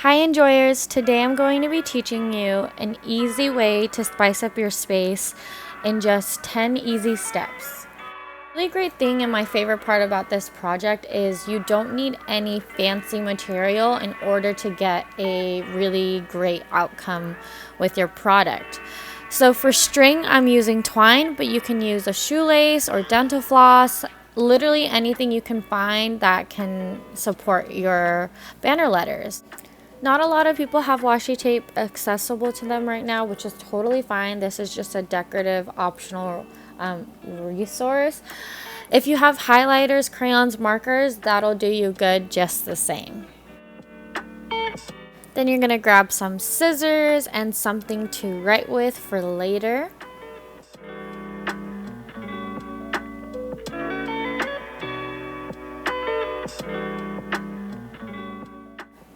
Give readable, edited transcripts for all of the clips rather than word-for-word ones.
Hi enjoyers, today I'm going to be teaching you an easy way to spice up your space in just 10 easy steps. The really great thing and my favorite part about this project is you don't need any fancy material in order to get a really great outcome with your product. So for string, I'm using twine, but you can use a shoelace or dental floss, literally anything you can find that can support your banner letters. Not a lot of people have washi tape accessible to them right now, which is totally fine. This is just a decorative optional resource. If you have highlighters, crayons, markers, that'll do you good just the same. Then you're going to grab some scissors and something to write with for later.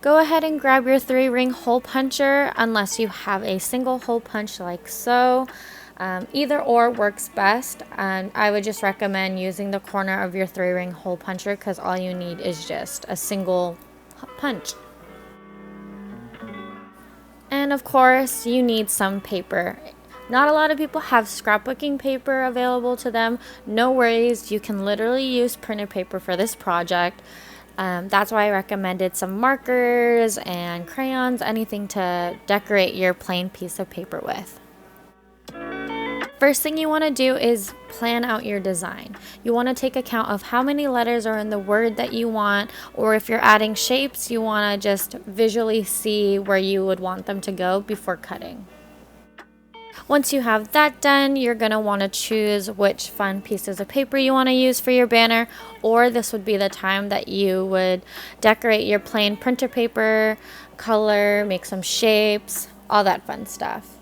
Go ahead and grab your 3-ring hole puncher unless you have a single hole punch like so. Either or works best, and I would just recommend using the corner of your 3-ring hole puncher because all you need is just a single punch. And of course you need some paper. Not a lot of people have scrapbooking paper available to them. No worries, you can literally use printed paper for this project. That's why I recommended some markers and crayons, anything to decorate your plain piece of paper with. First thing you want to do is plan out your design. You want to take account of how many letters are in the word that you want, or if you're adding shapes, you want to just visually see where you would want them to go before cutting. Once you have that done, you're going to want to choose which fun pieces of paper you want to use for your banner, or this would be the time that you would decorate your plain printer paper, color, make some shapes, all that fun stuff.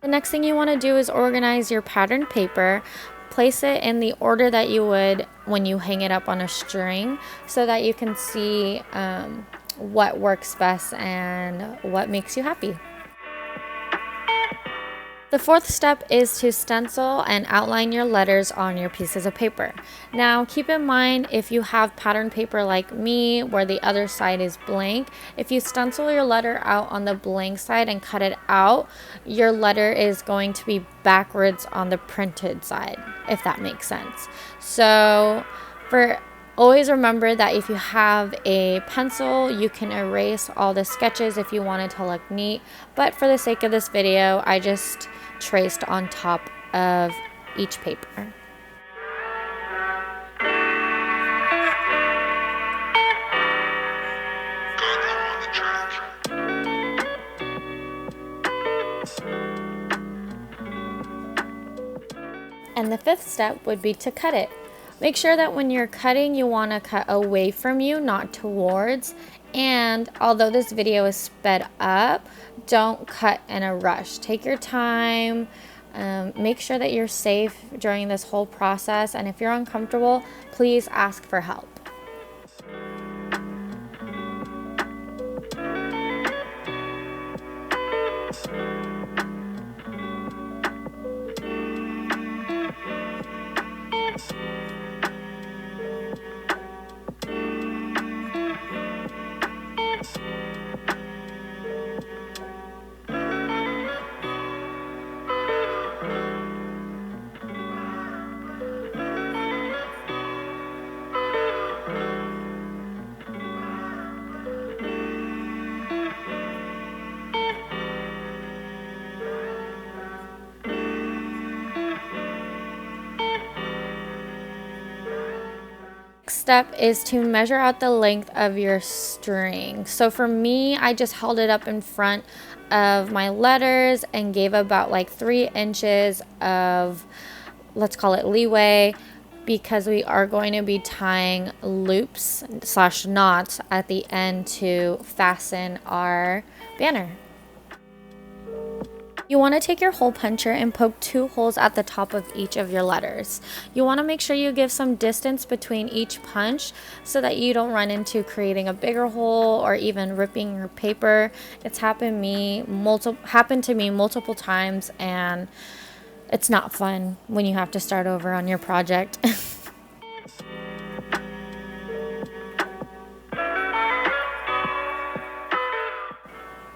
The next thing you want to do is organize your patterned paper. Place it in the order that you would when you hang it up on a string so that you can see what works best and what makes you happy. The fourth step is to stencil and outline your letters on your pieces of paper. Now keep in mind, if you have patterned paper like me where the other side is blank, if you stencil your letter out on the blank side and cut it out, your letter is going to be backwards on the printed side, if that makes sense. So always remember that if you have a pencil, you can erase all the sketches if you want it to look neat. But for the sake of this video, I just traced on top of each paper. And the fifth step would be to cut it. Make sure that when you're cutting, you want to cut away from you, not towards. And although this video is sped up, don't cut in a rush. Take your time. Make sure that you're safe during this whole process. And if you're uncomfortable, please ask for help. Step is to measure out the length of your string. So for me, I just held it up in front of my letters and gave about like 3 inches of, let's call it leeway, because we are going to be tying loops / knots at the end to fasten our banner. You want to take your hole puncher and poke 2 holes at the top of each of your letters. You want to make sure you give some distance between each punch so that you don't run into creating a bigger hole or even ripping your paper. It's happened to me multiple times, and it's not fun when you have to start over on your project.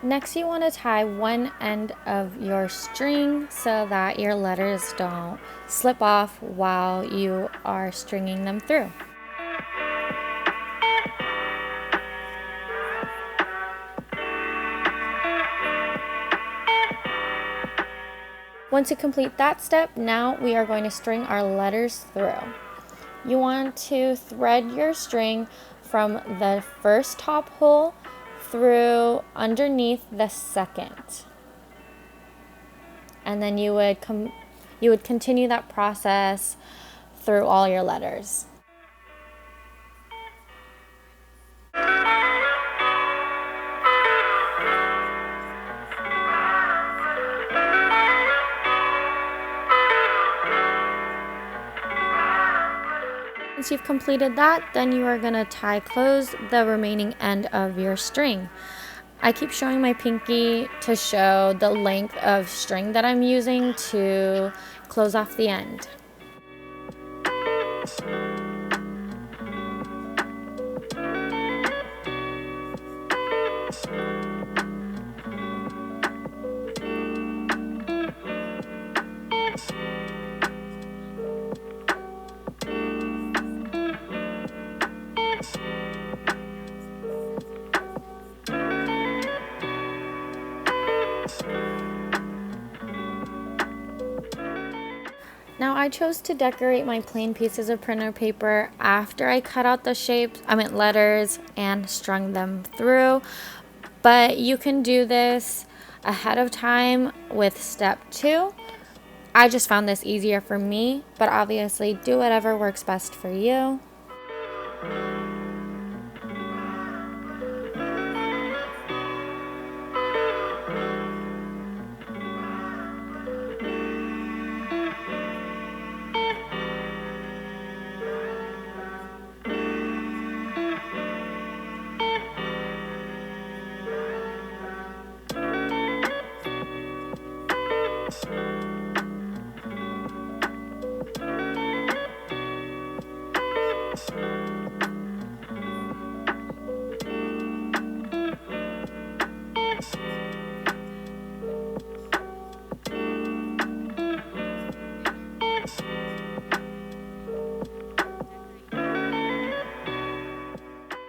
Next, you want to tie one end of your string so that your letters don't slip off while you are stringing them through. Once you complete that step, now we are going to string our letters through. You want to thread your string from the first top hole through underneath the second, and then you would continue that process through all your letters. Once you've completed that, then you are going to tie close the remaining end of your string. I keep showing my pinky to show the length of string that I'm using to close off the end. Now I chose to decorate my plain pieces of printer paper after I cut out the letters and strung them through, but you can do this ahead of time with step 2. I just found this easier for me, but obviously do whatever works best for you.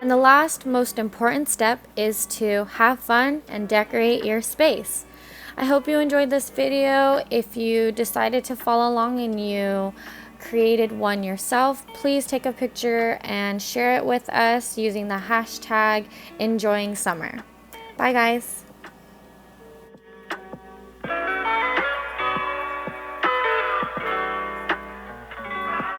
And the last most important step is to have fun and decorate your space. I hope you enjoyed this video. If you decided to follow along and you created one yourself, please take a picture and share it with us using the hashtag InJOYINGSUMMER. Bye guys.